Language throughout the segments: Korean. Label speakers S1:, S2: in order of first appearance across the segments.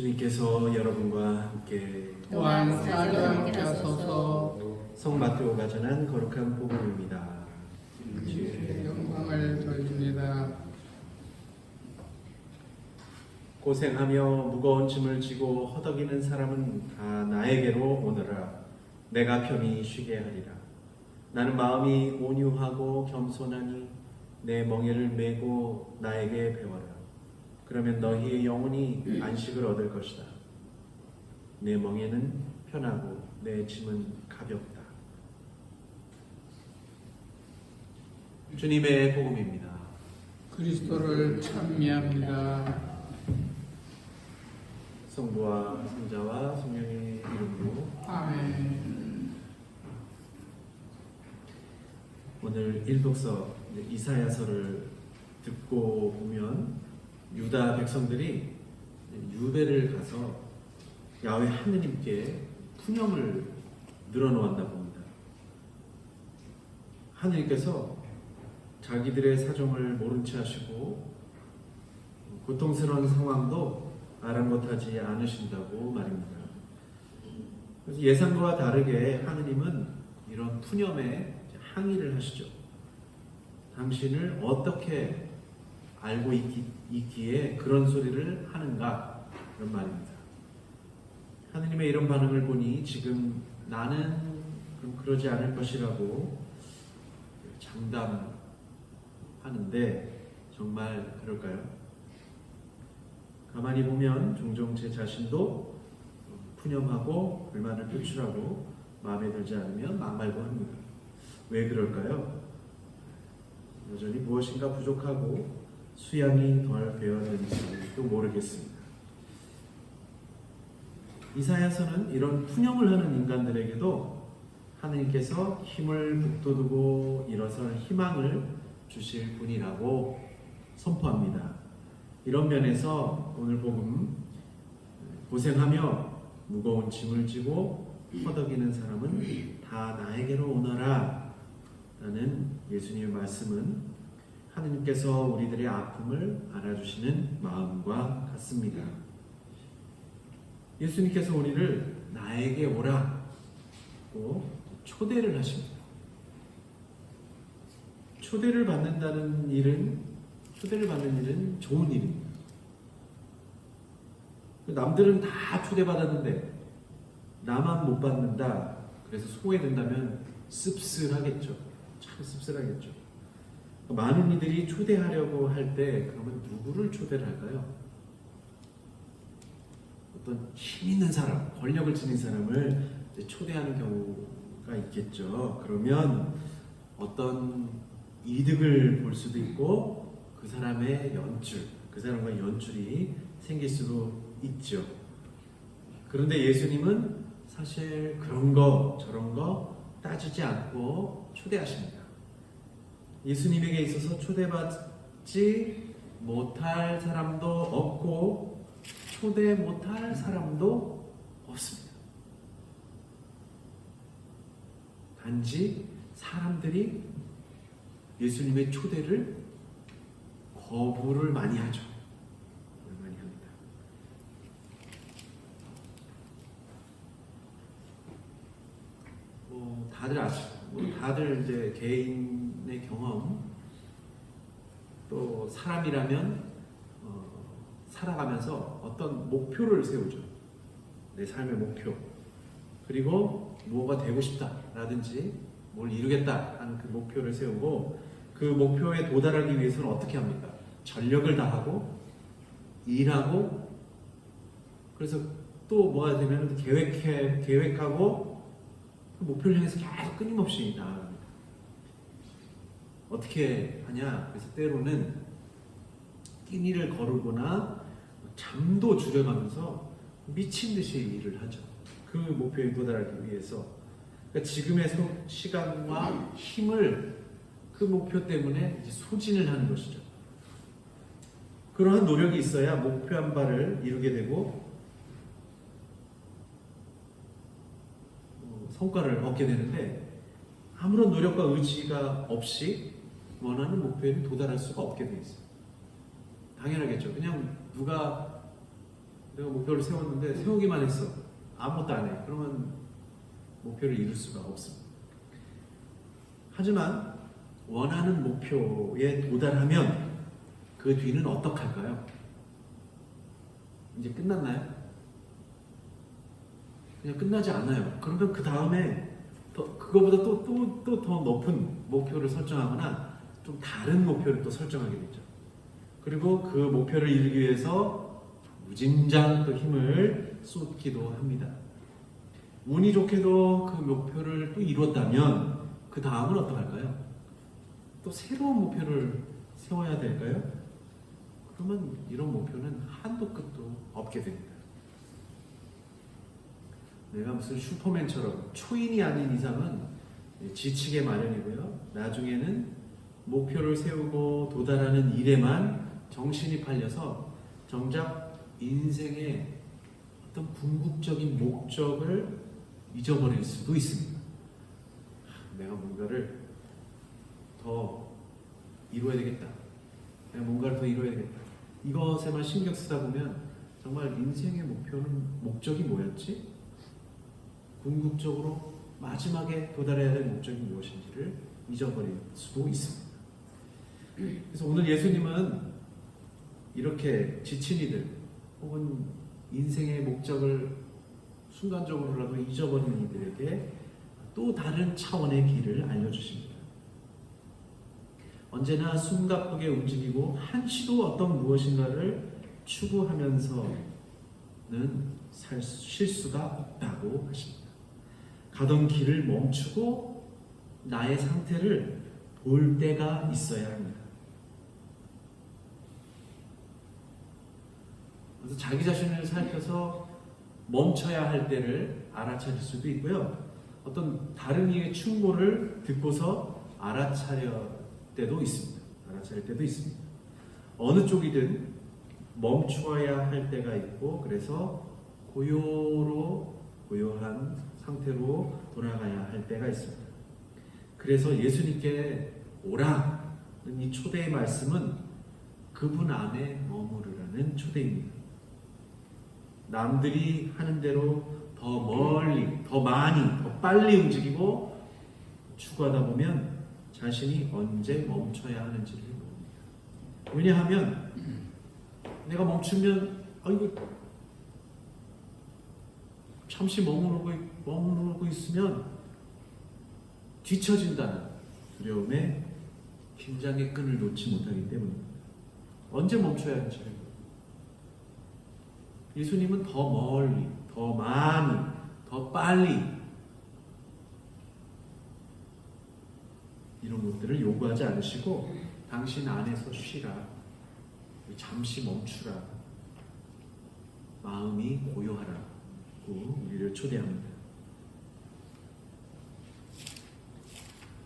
S1: 주님께서 여러분과 함께
S2: 또한 사랑과 함께 하소서.
S1: 성마테오가 전한 거룩한 복음입니다.
S2: 주의 영광을 돌립니다.
S1: 고생하며 무거운 짐을 지고 허덕이는 사람은 다 나에게로 오너라. 내가 편히 쉬게 하리라. 나는 마음이 온유하고 겸손하니 내 멍에를 메고 나에게 배워라. 그러면 너희의 영혼이 안식을 얻을 것이다. 내 멍에는 편하고 내 짐은 가볍다. 주님의 복음입니다.
S2: 그리스도를 찬미합니다.
S1: 성부와 성자와 성령의 이름으로
S2: 아멘.
S1: 오늘 일독서 이사야서를 듣고 보면 유다 백성들이 유배를 가서 야훼 하느님께 푸념을 늘어놓았나 봅니다. 하느님께서 자기들의 사정을 모른 채 하시고 고통스러운 상황도 아랑곳하지 않으신다고 말입니다. 그래서 예상과 다르게 하느님은 이런 푸념에 항의를 하시죠. 당신을 어떻게 알고 있기에 그런 소리를 하는가? 그런 말입니다. 하느님의 이런 반응을 보니 지금 나는 그럼 그러지 않을 것이라고 장담하는데 정말 그럴까요? 가만히 보면 종종 제 자신도 푸념하고 불만을 표출하고 마음에 들지 않으면 막말도 합니다. 왜 그럴까요? 여전히 무엇인가 부족하고 수양이 덜 되었는지도 모르겠습니다. 이사야서는 이런 푸념을 하는 인간들에게도 하느님께서 힘을 북돋우고 일어설 희망을 주실 분이라고 선포합니다. 이런 면에서 오늘 복음, 고생하며 무거운 짐을 지고 허덕이는 사람은 다 나에게로 오너라 라는 예수님의 말씀은 하느님께서 우리들의 아픔을 알아주시는 마음과 같습니다. 예수님께서 우리를 나에게 오라고 초대를 하십니다. 초대를 받는 일은 좋은 일입니다. 남들은 다 초대받았는데 나만 못 받는다. 그래서 소외된다면 씁쓸하겠죠. 참 씁쓸하겠죠. 많은 이들이 초대하려고 할 때 그러면 누구를 초대를 할까요? 어떤 힘 있는 사람, 권력을 지닌 사람을 초대하는 경우가 있겠죠. 그러면 어떤 이득을 볼 수도 있고 그 사람의 연출, 그 사람과 연출이 생길 수도 있죠. 그런데 예수님은 사실 그런 거 저런 거 따지지 않고 초대하십니다. 예수님에게 있어서 초대받지 못할 사람도 없고 초대 못할 사람도 없습니다. 단지 사람들이 예수님의 초대를 거부를 많이 하죠. 많이 합니다. 다들 아시죠? 다들 이제 개인의 경험, 또 사람이라면 살아가면서 어떤 목표를 세우죠. 내 삶의 목표. 그리고 뭐가 되고 싶다라든지 뭘 이루겠다 하는 그 목표를 세우고 그 목표에 도달하기 위해서는 어떻게 합니까? 전력을 다하고 일하고 그래서 또 뭐가 되면 계획하고 그 목표를 향해서 계속 끊임없이 나아갑니다. 어떻게 하냐? 그래서 때로는 끼니를 거르거나 잠도 줄여가면서 미친 듯이 일을 하죠. 그 목표에 도달하기 위해서. 그러니까 지금의 시간과 힘을 그 목표 때문에 이제 소진을 하는 것이죠. 그러한 노력이 있어야 목표 한 발을 이루게 되고 성과를 얻게 되는데 아무런 노력과 의지가 없이 원하는 목표에는 도달할 수가 없게 되어 있어요. 당연하겠죠. 그냥 누가 내가 목표를 세웠는데 세우기만 했어. 아무것도 안 해. 그러면 목표를 이룰 수가 없습니다. 하지만 원하는 목표에 도달하면 그 뒤는 어떻게 할까요? 이제 끝났나요? 그냥 끝나지 않아요. 그러면 그 다음에 그거보다 또 더 높은 목표를 설정하거나 좀 다른 목표를 또 설정하게 되죠. 그리고 그 목표를 이루기 위해서 무진장 또 힘을 쏟기도 합니다. 운이 좋게도 그 목표를 또 이뤘다면 그 다음은 어떡할까요? 또 새로운 목표를 세워야 될까요? 그러면 이런 목표는 한도 끝도 없게 됩니다. 내가 무슨 슈퍼맨처럼 초인이 아닌 이상은 지치게 마련이고요. 나중에는 목표를 세우고 도달하는 일에만 정신이 팔려서 정작 인생의 어떤 궁극적인 목적을 잊어버릴 수도 있습니다. 내가 뭔가를 더 이루어야 되겠다. 내가 뭔가를 더 이루어야 되겠다. 이것에만 신경 쓰다 보면 정말 인생의 목적이 뭐였지? 궁극적으로 마지막에 도달해야 될 목적이 무엇인지를 잊어버릴 수도 있습니다. 그래서 오늘 예수님은 이렇게 지친 이들 혹은 인생의 목적을 순간적으로라도 잊어버리는 이들에게 또 다른 차원의 길을 알려주십니다. 언제나 숨가쁘게 움직이고 한시도 어떤 무엇인가를 추구하면서는 쉴 수가 없다고 하십니다. 가던 길을 멈추고 나의 상태를 볼 때가 있어야 합니다. 그래서 자기 자신을 살펴서 멈춰야 할 때를 알아차릴 수도 있고요. 어떤 다른 이의 충고를 듣고서 알아차릴 때도 있습니다. 어느 쪽이든 멈추어야 할 때가 있고, 그래서 고요한 상태로 돌아가야 할 때가 있습니다. 그래서 예수님께 오라는 이 초대의 말씀은 그분 안에 머무르라는 초대입니다. 남들이 하는 대로 더 멀리, 더 많이, 더 빨리 움직이고 추구하다 보면 자신이 언제 멈춰야 하는지를 모릅니다. 왜냐하면 내가 멈추면 잠시 머무르고 있으면 뒤처진다는 두려움에 긴장의 끈을 놓지 못하기 때문입니다. 언제 멈춰야 할지를. 예수님은 더 멀리, 더 많이, 더 빨리 이런 것들을 요구하지 않으시고 당신 안에서 쉬라, 잠시 멈추라, 마음이 고요하라고 우리를 초대합니다.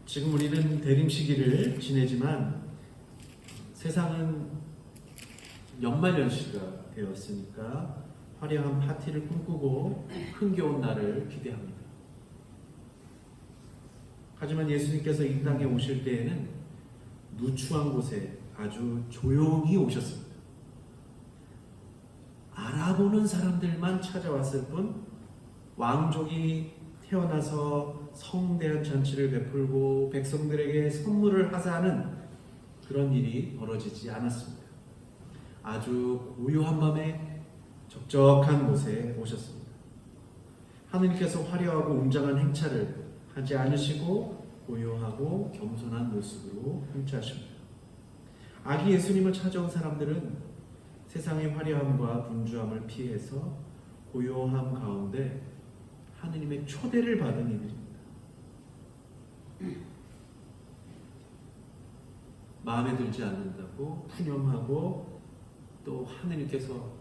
S1: 지금 우리는 대림 시기를 지내지만 세상은 연말연시가 되었으니까 화려한 파티를 꿈꾸고 흥겨운 날을 기대합니다. 하지만 예수님께서 이 땅에 오실 때에는 누추한 곳에 아주 조용히 오셨습니다. 알아보는 사람들만 찾아왔을 뿐 왕족이 태어나서 성대한 잔치를 베풀고 백성들에게 선물을 하사하는 그런 일이 벌어지지 않았습니다. 아주 고요한 밤에 적적한 곳에 오셨습니다. 하느님께서 화려하고 웅장한 행차를 하지 않으시고 고요하고 겸손한 모습으로 행차하십니다. 아기 예수님을 찾아온 사람들은 세상의 화려함과 분주함을 피해서 고요함 가운데 하느님의 초대를 받은 이들입니다. 마음에 들지 않는다고 푸념하고 또 하느님께서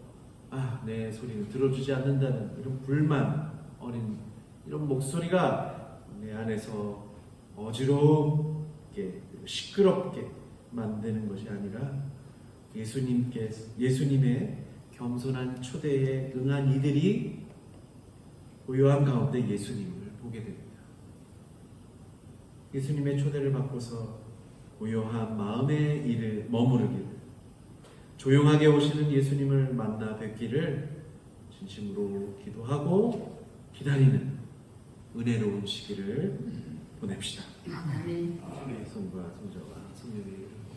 S1: 내 소리를 들어주지 않는다는 이런 불만 어린 이런 목소리가 내 안에서 어지럽게 시끄럽게 만드는 것이 아니라 예수님의 겸손한 초대에 응한 이들이 고요한 가운데 예수님을 보게 됩니다. 예수님의 초대를 받고서 고요한 마음의 일을 머무르기를, 조용하게 오시는 예수님을 만나 뵙기를 진심으로 기도하고 기다리는 은혜로운 시기를 보냅시다.
S3: 아멘.
S1: 성부와 성자와 성령의 이름으로.